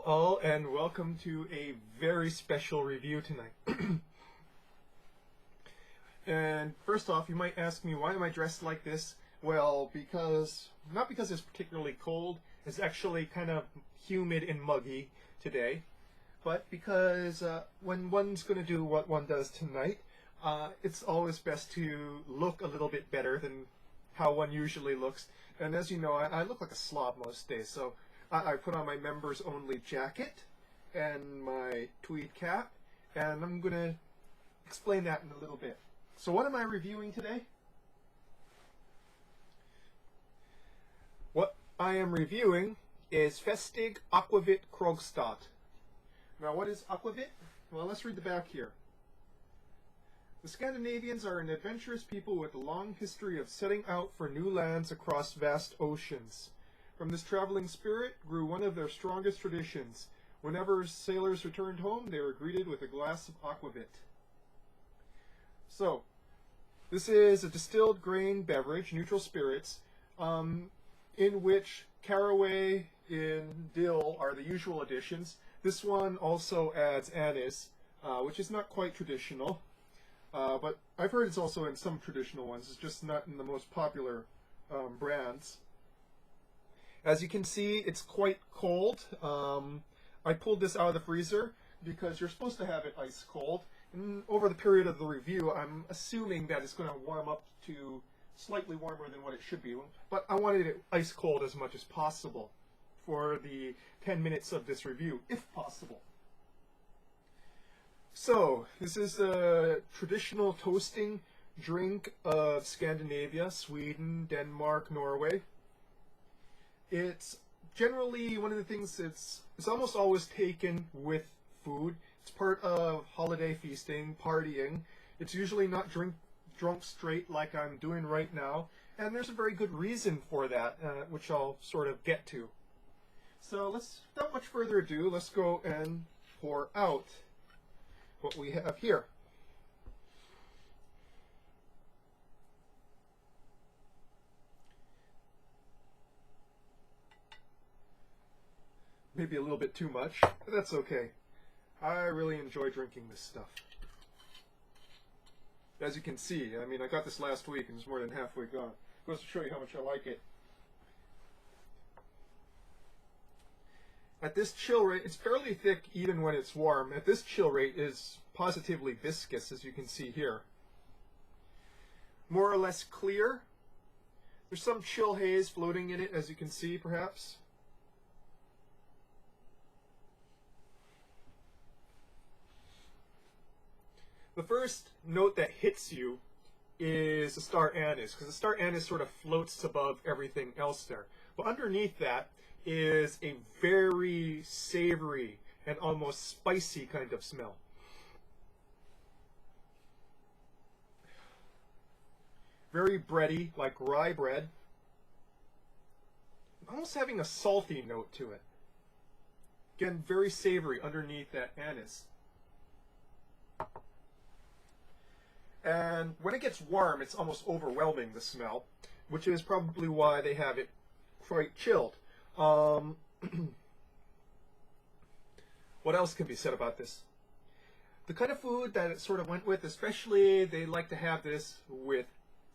all, and welcome to a very special review tonight. And first off, you might ask me, why am I dressed like this? Well, not because it's particularly cold, it's actually kind of humid and muggy today, but because when one's going to do what one does tonight, it's always best to look a little bit better than how one usually looks. And as you know, I look like a slob most days, so I put on my members only jacket and my tweed cap, and I'm going to explain that in a little bit. So what am I reviewing today? What I am reviewing is Festig Aquavit Krogstad. Now what is Akvavit? Well, let's read the back here. The Scandinavians are an adventurous people with a long history of setting out for new lands across vast oceans. From this traveling spirit grew one of their strongest traditions. Whenever sailors returned home, they were greeted with a glass of aquavit. So, this is a distilled grain beverage, neutral spirits, in which caraway and dill are the usual additions. This one also adds anise, which is not quite traditional, but I've heard it's also in some traditional ones. It's just not in the most popular brands. As you can see, it's quite cold. I pulled this out of the freezer because you're supposed to have it ice cold. And over the period of the review, I'm assuming that it's going to warm up to slightly warmer than what it should be. But I wanted it ice cold as much as possible for the 10 minutes of this review, if possible. So, this is a traditional toasting drink of Scandinavia, Sweden, Denmark, Norway. It's generally one of the things it's almost always taken with food. It's part of holiday feasting, partying. It's usually not drunk straight like I'm doing right now, and there's a very good reason for that, which I'll sort of get to. So without much further ado, let's go and pour out what we have here. Maybe a little bit too much, but that's okay. I really enjoy drinking this stuff. As you can see, I mean, I got this last week and it's more than halfway gone. Goes to show you how much I like it. At this chill rate, it's fairly thick even when it's warm. At this chill rate, is positively viscous, as you can see here. More or less clear. There's some chill haze floating in it, as you can see, perhaps. The first note that hits you is the star anise, because the star anise sort of floats above everything else there. But underneath that is a very savory and almost spicy kind of smell. Very bready, like rye bread. Almost having a salty note to it. Again, very savory underneath that anise. And when it gets warm, it's almost overwhelming, the smell, which is probably why they have it quite chilled. What else can be said about this? The kind of food that it sort of went with, especially they like to have this with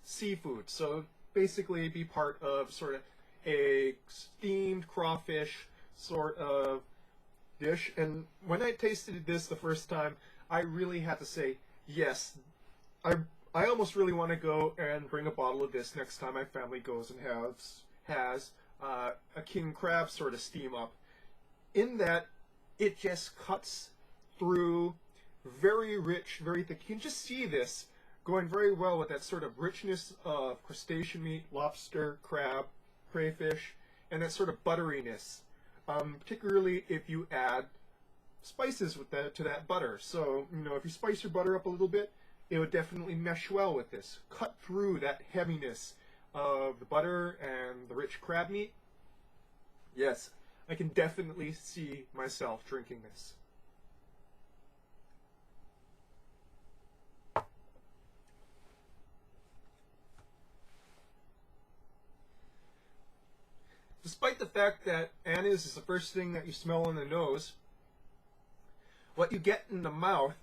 seafood. So basically be part of sort of a steamed crawfish sort of dish. And when I tasted this the first time, I really had to say, yes, I almost really want to go and bring a bottle of this next time my family goes and has a king crab sort of steam up. In that, it just cuts through, very rich, very thick. You can just see this going very well with that sort of richness of crustacean meat, lobster, crab, crayfish, and that sort of butteriness. Particularly if you add spices with that to that butter. So, you know, if you spice your butter up a little bit, it would definitely mesh well with this. Cut through that heaviness of the butter and the rich crab meat. Yes, I can definitely see myself drinking this. despite the fact that anise is the first thing that you smell in the nose, what you get in the mouth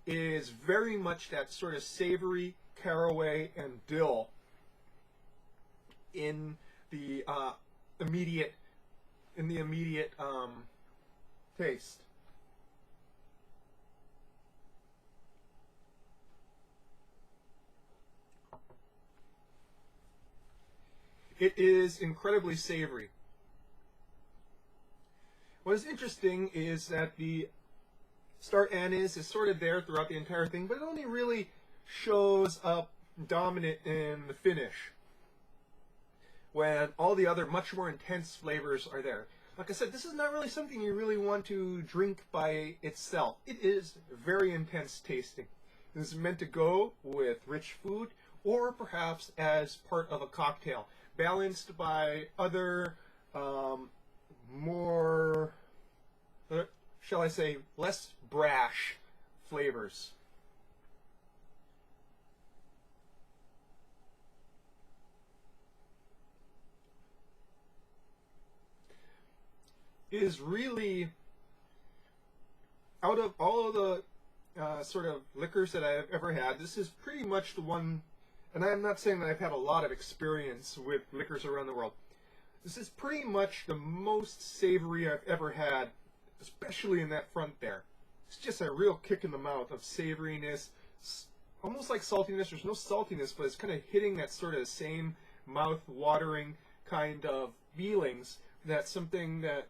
is very much that sort of savory caraway and dill in the immediate taste. It is incredibly savory. What is interesting is that the start anise is sort of there throughout the entire thing, but it only really shows up dominant in the finish, when all the other much more intense flavors are there. Like I said, this is not really something you really want to drink by itself. It is very intense tasting. This is meant to go with rich food, or perhaps as part of a cocktail, balanced by other more, shall I say, less brash flavors. It is really, out of all of the sort of liquors that I've ever had, this is pretty much the one, and I'm not saying that I've had a lot of experience with liquors around the world. This is pretty much the most savory I've ever had, especially in that front there. It's just a real kick in the mouth of savoriness, almost like saltiness. There's no saltiness, but it's kind of hitting that sort of same mouth-watering kind of feelings that something that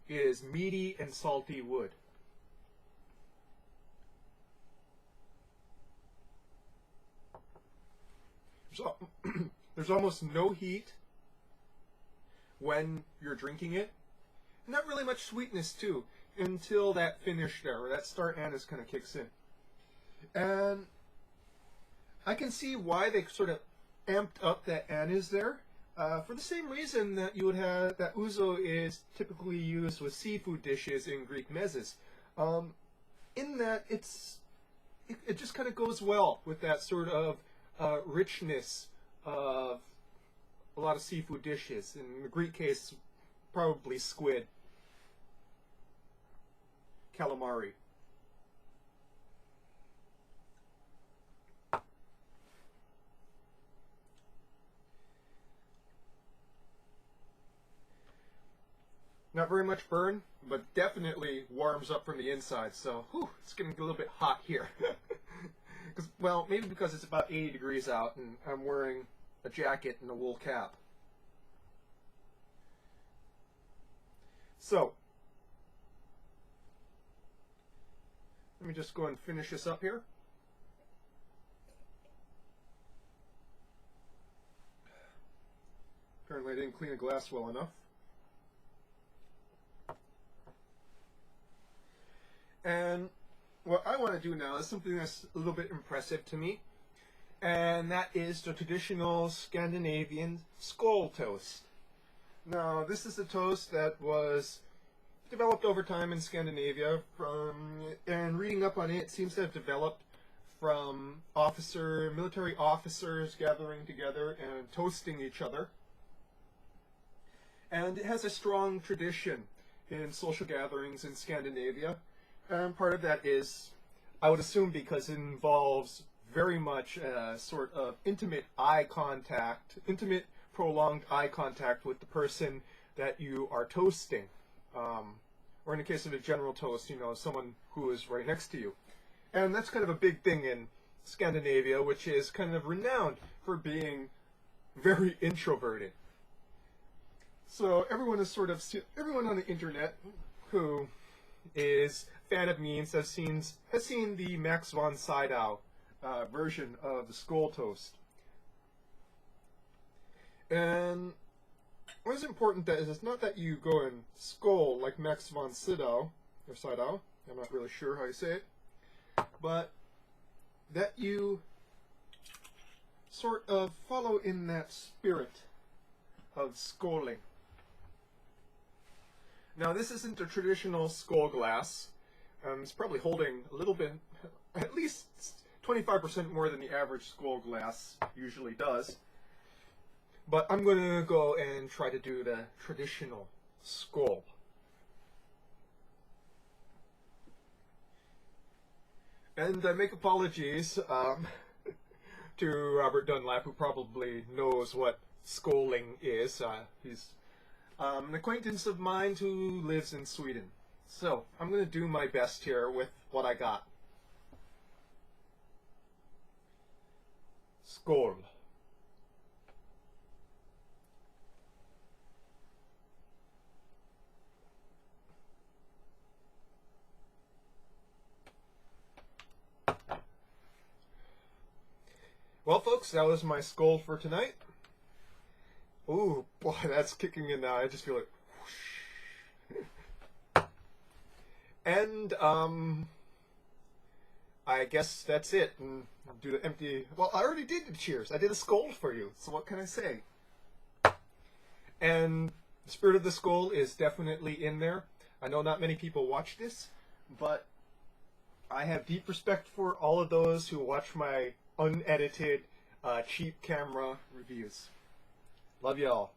is meaty and salty would. There's almost no heat when you're drinking it. Not really much sweetness too, until that finish there, or that start anise kind of kicks in. And I can see why they sort of amped up that anise there. For the same reason that you would have that ouzo is typically used with seafood dishes in Greek mezes, in that it just kind of goes well with that sort of richness of a lot of seafood dishes. In the Greek case, probably squid, calamari. Not very much burn, but definitely warms up from the inside. So, whew, it's getting a little bit hot here. Well, maybe because it's about 80 degrees out and I'm wearing a jacket and a wool cap. So, let me just go and finish this up here. Apparently I didn't clean a glass well enough. And what I want to do now is something that's a little bit impressive to me, and that is the traditional Scandinavian Skål toast. Now, this is a toast that was developed over time in Scandinavia, and reading up on it, it seems to have developed from military officers gathering together and toasting each other. And it has a strong tradition in social gatherings in Scandinavia. And part of that is, I would assume, because it involves very much a sort of intimate prolonged eye contact with the person that you are toasting. Or in the case of a general toast, you know, someone who is right next to you. And that's kind of a big thing in Scandinavia, which is kind of renowned for being very introverted. So everyone on the internet who is a fan of memes has seen the Max von Sydow version of the Skål toast. And what is important that is, it's not that you go and skål like Max von Sydow, or Sydow, I'm not really sure how you say it, but that you sort of follow in that spirit of skåling. Now, this isn't a traditional Skål glass. It's probably holding a little bit, at least 25% more than the average Skål glass usually does. But I'm gonna go and try to do the traditional Skål. And I make apologies to Robert Dunlap, who probably knows what skåling is. He's an acquaintance of mine who lives in Sweden. So I'm going to do my best here with what I got. Skål. Well, folks, that was my Skål for tonight. Ooh, boy, that's kicking in now. I just feel it. Whoosh. And, I guess that's it. And do the empty... Well, I already did the cheers. I did a Skål for you. So what can I say? And the spirit of the Skål is definitely in there. I know not many people watch this, but I have deep respect for all of those who watch my unedited, cheap camera reviews. Love y'all.